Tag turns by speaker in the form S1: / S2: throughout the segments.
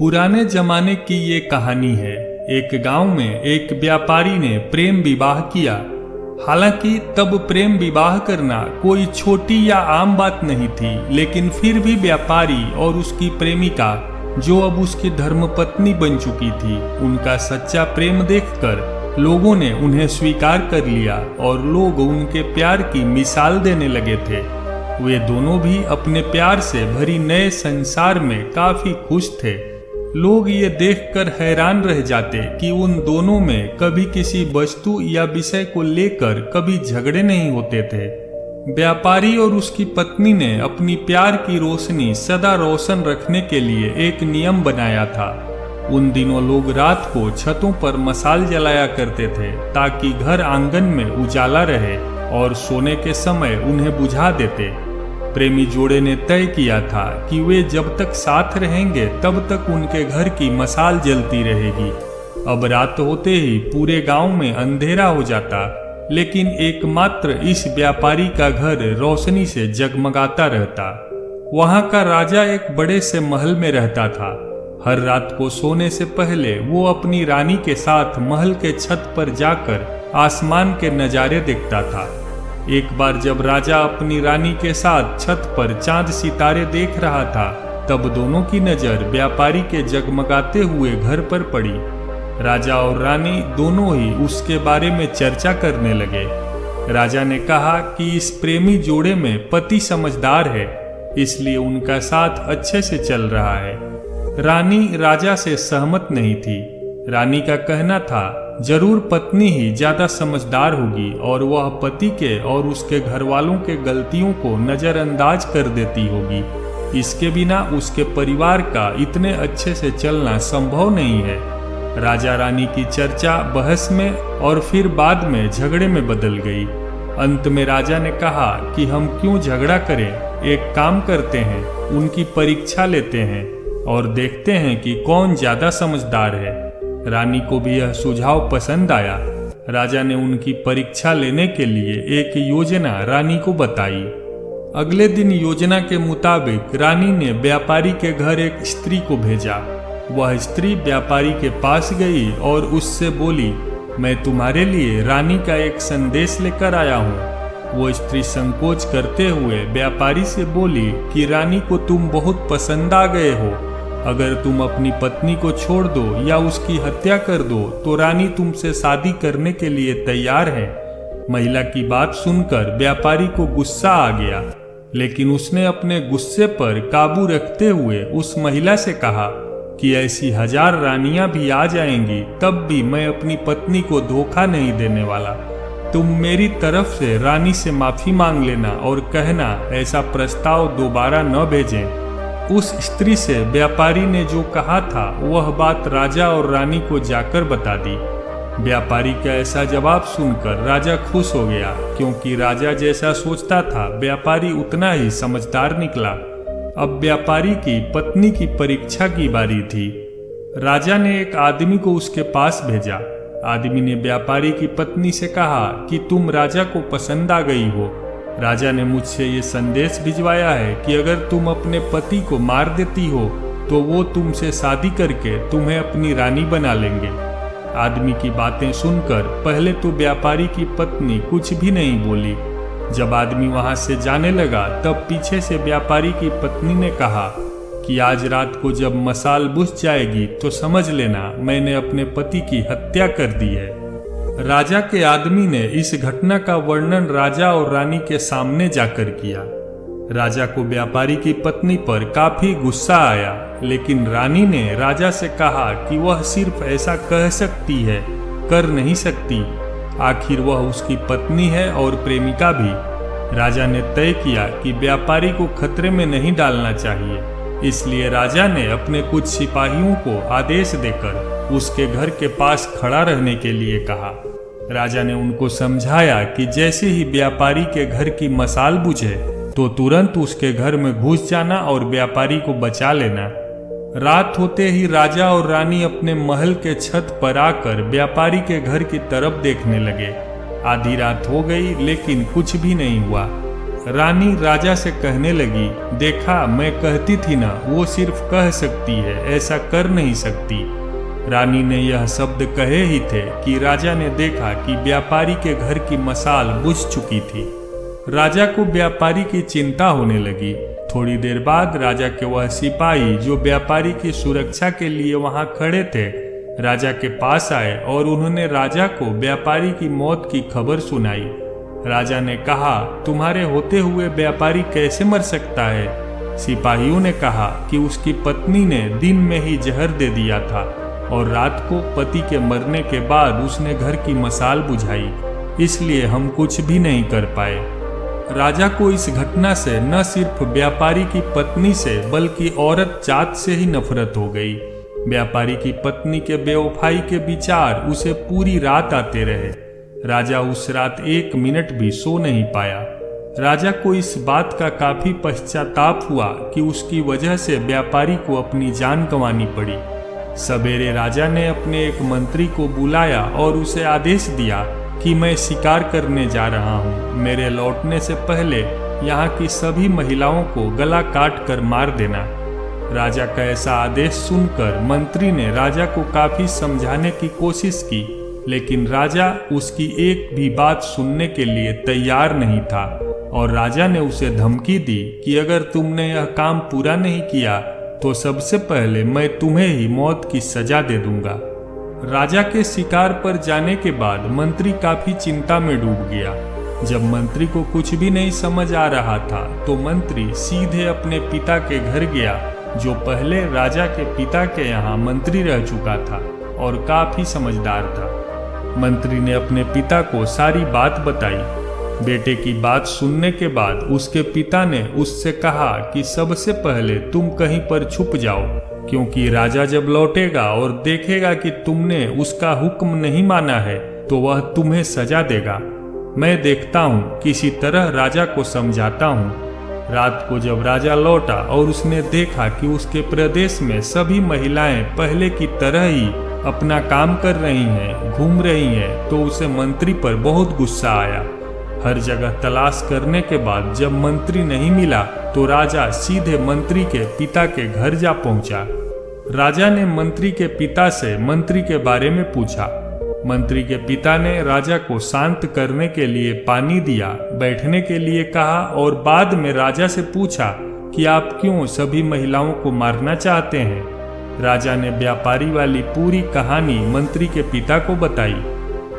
S1: पुराने जमाने की ये कहानी है। एक गांव में एक व्यापारी ने प्रेम विवाह किया। हालांकि तब प्रेम विवाह करना कोई छोटी या आम बात नहीं थी, लेकिन फिर भी व्यापारी और उसकी प्रेमिका, जो अब उसकी धर्मपत्नी बन चुकी थी, उनका सच्चा प्रेम देखकर लोगों ने उन्हें स्वीकार कर लिया और लोग उनके प्यार की मिसाल देने लगे थे। वे दोनों भी अपने प्यार से भरी नए संसार में काफी खुश थे। लोग ये देखकर हैरान रह जाते कि उन दोनों में कभी किसी वस्तु या विषय को लेकर कभी झगड़े नहीं होते थे। व्यापारी और उसकी पत्नी ने अपनी प्यार की रोशनी सदा रोशन रखने के लिए एक नियम बनाया था। उन दिनों लोग रात को छतों पर मशाल जलाया करते थे ताकि घर आंगन में उजाला रहे और सोने के समय उन्हें बुझा देते। प्रेमी जोड़े ने तय किया था कि वे जब तक साथ रहेंगे तब तक उनके घर की मशाल जलती रहेगी। अब रात होते ही पूरे गांव में अंधेरा हो जाता, लेकिन एकमात्र इस व्यापारी का घर रोशनी से जगमगाता रहता। वहां का राजा एक बड़े से महल में रहता था। हर रात को सोने से पहले वो अपनी रानी के साथ महल के छत पर जाकर आसमान के नजारे देखता था। एक बार जब राजा अपनी रानी के साथ छत पर चांद सितारे देख रहा था, तब दोनों की नजर व्यापारी के जगमगाते हुए घर पर पड़ी। राजा और रानी दोनों ही उसके बारे में चर्चा करने लगे। राजा ने कहा कि इस प्रेमी जोड़े में पति समझदार है, इसलिए उनका साथ अच्छे से चल रहा है। रानी राजा से सहमत नहीं थी। रानी का कहना था, जरूर पत्नी ही ज्यादा समझदार होगी और वह पति के और उसके घर वालों के गलतियों को नजरअंदाज कर देती होगी। इसके बिना उसके परिवार का इतने अच्छे से चलना संभव नहीं है। राजा रानी की चर्चा बहस में और फिर बाद में झगड़े में बदल गई। अंत में राजा ने कहा कि हम क्यों झगड़ा करें, एक काम करते हैं, उनकी परीक्षा लेते हैं और देखते हैं कि कौन ज्यादा समझदार है। रानी को भी यह सुझाव पसंद आया। राजा ने उनकी परीक्षा लेने के लिए एक योजना रानी को बताई। अगले दिन योजना के मुताबिक रानी ने व्यापारी के घर एक स्त्री को भेजा। वह स्त्री व्यापारी के पास गई और उससे बोली, मैं तुम्हारे लिए रानी का एक संदेश लेकर आया हूँ। वो स्त्री संकोच करते हुए व्यापारी से बोली कि रानी को तुम बहुत पसंद आ गए हो। अगर तुम अपनी पत्नी को छोड़ दो या उसकी हत्या कर दो तो रानी तुमसे शादी करने के लिए तैयार है। महिला की बात सुनकर व्यापारी को गुस्सा आ गया, लेकिन उसने अपने गुस्से पर काबू रखते हुए उस महिला से कहा कि ऐसी 1000 रानियां भी आ जाएंगी, तब भी मैं अपनी पत्नी को धोखा नहीं देने वाला। तुम मेरी तरफ से रानी से माफी मांग लेना और कहना ऐसा प्रस्ताव दोबारा न भेजें। उस स्त्री से व्यापारी ने जो कहा था वह बात राजा और रानी को जाकर बता दी। व्यापारी का ऐसा जवाब सुनकर राजा खुश हो गया, क्योंकि राजा जैसा सोचता था व्यापारी उतना ही समझदार निकला। अब व्यापारी की पत्नी की परीक्षा की बारी थी। राजा ने एक आदमी को उसके पास भेजा। आदमी ने व्यापारी की पत्नी से कहा कि तुम राजा को पसंद आ गई हो। राजा ने मुझसे ये संदेश भिजवाया है कि अगर तुम अपने पति को मार देती हो तो वो तुमसे शादी करके तुम्हें अपनी रानी बना लेंगे। आदमी की बातें सुनकर पहले तो व्यापारी की पत्नी कुछ भी नहीं बोली। जब आदमी वहां से जाने लगा तब पीछे से व्यापारी की पत्नी ने कहा कि आज रात को जब मशाल बुझ जाएगी तो समझ लेना मैंने अपने पति की हत्या कर दी है। राजा के आदमी ने इस घटना का वर्णन राजा और रानी के सामने जाकर किया। राजा को व्यापारी की पत्नी पर काफी गुस्सा आया, लेकिन रानी ने राजा से कहा कि वह सिर्फ ऐसा कह सकती है, कर नहीं सकती। आखिर वह उसकी पत्नी है और प्रेमिका भी। राजा ने तय किया कि व्यापारी को खतरे में नहीं डालना चाहिए, इसलिए राजा ने अपने कुछ सिपाहियों को आदेश देकर उसके घर के पास खड़ा रहने के लिए कहा। राजा ने उनको समझाया कि जैसे ही व्यापारी के घर की मशाल बुझे तो तुरंत उसके घर में घुस जाना और व्यापारी को बचा लेना। रात होते ही राजा और रानी अपने महल के छत पर आकर व्यापारी के घर की तरफ देखने लगे। आधी रात हो गई, लेकिन कुछ भी नहीं हुआ। रानी राजा से कहने लगी, देखा, मैं कहती थी ना, वो सिर्फ कह सकती है, ऐसा कर नहीं सकती। रानी ने यह शब्द कहे ही थे कि राजा ने देखा कि व्यापारी के घर की मशाल बुझ चुकी थी। राजा को व्यापारी की चिंता होने लगी। थोड़ी देर बाद राजा के वह सिपाही जो व्यापारी की सुरक्षा के लिए वहां खड़े थे, राजा के पास आए और उन्होंने राजा को व्यापारी की मौत की खबर सुनाई। राजा ने कहा, तुम्हारे होते हुए व्यापारी कैसे मर सकता है? सिपाहियों ने कहा कि उसकी पत्नी ने दिन में ही जहर दे दिया था और रात को पति के मरने के बाद उसने घर की मशाल बुझाई, इसलिए हम कुछ भी नहीं कर पाए। राजा को इस घटना से न सिर्फ व्यापारी की पत्नी से बल्कि औरत जात से ही नफरत हो गई। व्यापारी की पत्नी के बेवफाई के विचार उसे पूरी रात आते रहे। राजा उस रात 1 मिनट भी सो नहीं पाया। राजा को इस बात का काफी पश्चाताप हुआ कि उसकी वजह से व्यापारी को अपनी जान गंवानी पड़ी। सवेरे राजा ने अपने एक मंत्री को बुलाया और उसे आदेश दिया कि मैं शिकार करने जा रहा हूँ, मेरे लौटने से पहले यहाँ की सभी महिलाओं को गला काट कर मार देना। राजा का ऐसा आदेश सुनकर मंत्री ने राजा को काफी समझाने की कोशिश की, लेकिन राजा उसकी एक भी बात सुनने के लिए तैयार नहीं था और राजा ने उसे धमकी दी कि अगर तुमने यह काम पूरा नहीं किया तो सबसे पहले मैं तुम्हें ही मौत की सजा दे दूंगा। राजा के शिकार पर जाने के बाद मंत्री काफी चिंता में डूब गया। जब मंत्री को कुछ भी नहीं समझ आ रहा था तो मंत्री सीधे अपने पिता के घर गया, जो पहले राजा के पिता के यहाँ मंत्री रह चुका था और काफी समझदार था। मंत्री ने अपने पिता को सारी बात बताई। बेटे की बात सुनने के बाद उसके पिता ने उससे कहा कि सबसे पहले तुम कहीं पर छुप जाओ, क्योंकि राजा जब लौटेगा और देखेगा कि तुमने उसका हुक्म नहीं माना है तो वह तुम्हें सजा देगा। मैं देखता हूँ, किसी तरह राजा को समझाता हूँ। रात को जब राजा लौटा और उसने देखा कि उसके प्रदेश में सभी महिलाएं पहले की तरह ही अपना काम कर रही हैं, घूम रही हैं, तो उसे मंत्री पर बहुत गुस्सा आया। हर जगह तलाश करने के बाद जब मंत्री नहीं मिला तो राजा सीधे मंत्री के पिता के घर जा पहुंचा। राजा ने मंत्री के पिता से मंत्री के बारे में पूछा। मंत्री के पिता ने राजा को शांत करने के लिए पानी दिया, बैठने के लिए कहा और बाद में राजा से पूछा कि आप क्यों सभी महिलाओं को मारना चाहते हैं। राजा ने व्यापारी वाली पूरी कहानी मंत्री के पिता को बताई।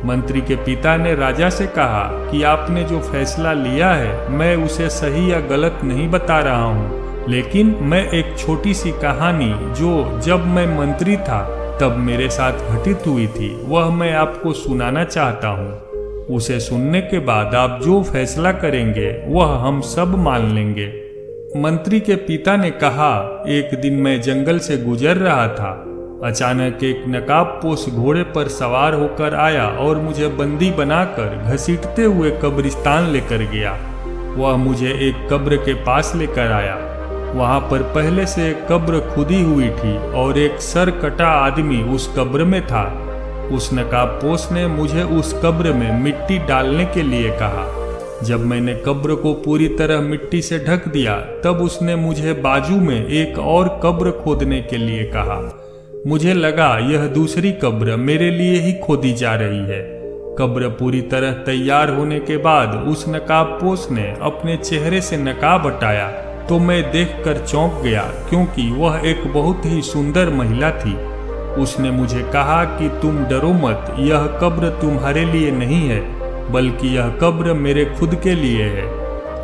S1: मंत्री के पिता ने राजा से कहा कि आपने जो फैसला लिया है मैं उसे सही या गलत नहीं बता रहा हूँ, लेकिन मैं एक छोटी सी कहानी जो जब मैं मंत्री था तब मेरे साथ घटित हुई थी वह मैं आपको सुनाना चाहता हूँ। उसे सुनने के बाद आप जो फैसला करेंगे वह हम सब मान लेंगे। मंत्री के पिता ने कहा, एक दिन मैं जंगल से गुजर रहा था। अचानक एक नकाबपोश घोड़े पर सवार होकर आया और मुझे बंदी बनाकर घसीटते हुए कब्रिस्तान लेकर गया। वह मुझे एक कब्र के पास लेकर आया। वहां पर पहले से एक कब्र खुदी हुई थी और एक सर कटा आदमी उस कब्र में था। उस नकाबपोश ने मुझे उस कब्र में मिट्टी डालने के लिए कहा। जब मैंने कब्र को पूरी तरह मिट्टी से ढक दिया तब उसने मुझे बाजू में एक और कब्र खोदने के लिए कहा। मुझे लगा यह दूसरी कब्र मेरे लिए ही खोदी जा रही है। कब्र पूरी तरह तैयार होने के बाद उस नकाबपोश ने अपने चेहरे से नकाब हटाया तो मैं देखकर चौंक गया, क्योंकि वह एक बहुत ही सुंदर महिला थी। उसने मुझे कहा कि तुम डरो मत, यह कब्र तुम्हारे लिए नहीं है बल्कि यह कब्र मेरे खुद के लिए है।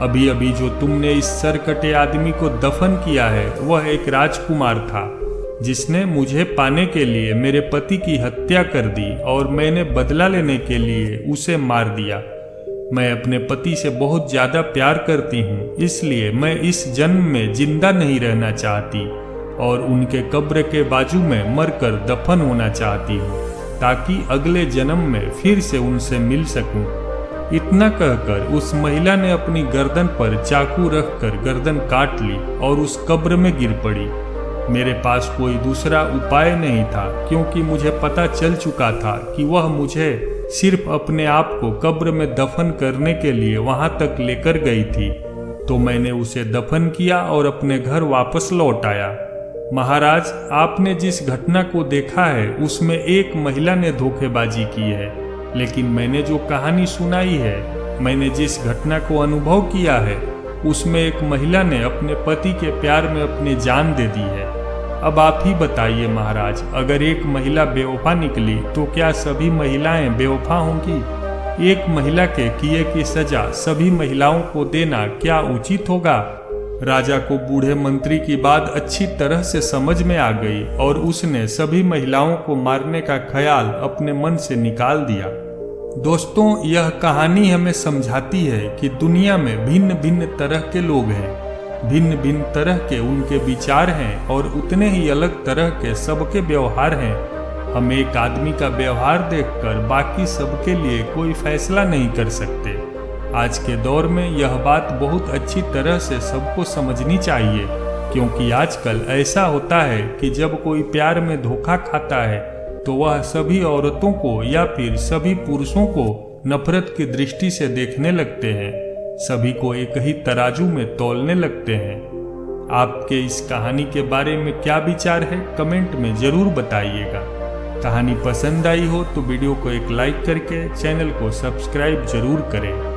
S1: अभी अभी जो तुमने इस सरकटे आदमी को दफन किया है वह एक राजकुमार था, जिसने मुझे पाने के लिए मेरे पति की हत्या कर दी और मैंने बदला लेने के लिए उसे मार दिया। मैं अपने पति से बहुत ज्यादा प्यार करती हूँ, इसलिए मैं इस जन्म में जिंदा नहीं रहना चाहती और उनके कब्र के बाजू में मरकर दफन होना चाहती हूँ, ताकि अगले जन्म में फिर से उनसे मिल सकूं। इतना कहकर उस महिला ने अपनी गर्दन पर चाकू रखकर गर्दन काट ली और उस कब्र में गिर पड़ी। मेरे पास कोई दूसरा उपाय नहीं था, क्योंकि मुझे पता चल चुका था कि वह मुझे सिर्फ अपने आप को कब्र में दफन करने के लिए वहां तक लेकर गई थी। तो मैंने उसे दफन किया और अपने घर वापस लौट आया। महाराज, आपने जिस घटना को देखा है उसमें एक महिला ने धोखेबाजी की है, लेकिन मैंने जो कहानी सुनाई है, मैंने जिस घटना को अनुभव किया है, उसमें एक महिला ने अपने पति के प्यार में अपनी जान दे दी है। अब आप ही बताइए महाराज, अगर एक महिला बेवफा निकली तो क्या सभी महिलाएं बेवफा होंगी? एक महिला के किए की सजा सभी महिलाओं को देना क्या उचित होगा? राजा को बूढ़े मंत्री की बात अच्छी तरह से समझ में आ गई और उसने सभी महिलाओं को मारने का ख्याल अपने मन से निकाल दिया। दोस्तों, यह कहानी हमें समझाती है कि दुनिया में भिन्न भिन्न तरह के लोग हैं, भिन्न भिन्न तरह के उनके विचार हैं और उतने ही अलग तरह के सबके व्यवहार हैं। हम एक आदमी का व्यवहार देखकर बाकी सबके लिए कोई फैसला नहीं कर सकते। आज के दौर में यह बात बहुत अच्छी तरह से सबको समझनी चाहिए, क्योंकि आजकल ऐसा होता है कि जब कोई प्यार में धोखा खाता है तो वह सभी औरतों को या फिर सभी पुरुषों को नफरत की दृष्टि से देखने लगते हैं, सभी को एक ही तराजू में तौलने लगते हैं। आपके इस कहानी के बारे में क्या विचार है, कमेंट में जरूर बताइएगा। कहानी पसंद आई हो तो वीडियो को एक लाइक करके चैनल को सब्सक्राइब जरूर करें।